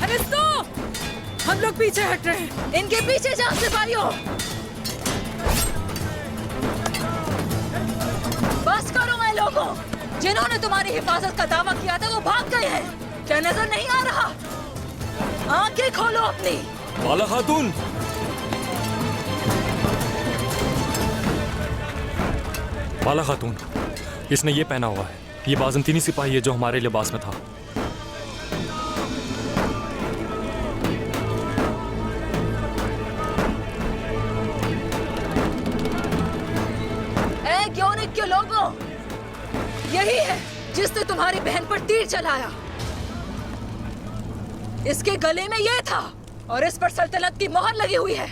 अरिस्तो! हम लोग पीछे हट रहे हैं। इनके पीछे जाओ सिपाहियों। बस करो मैं लोगों, जिन्होंने तुम्हारी हिफाजत का दावा किया था वो भाग गए हैं। क्या नजर नहीं आ रहा? आंखें खोलो अपनी। बाला खातून, बाला खातून, इसने ये पहना हुआ है। ये बाज़ंतीनी सिपाही है जो हमारे लिबास में था। ए ग्योनिक के लोगों, यही है जिसने तुम्हारी बहन पर तीर चलाया। इसके गले में ये था और इस पर सल्तनत की मोहर लगी हुई है।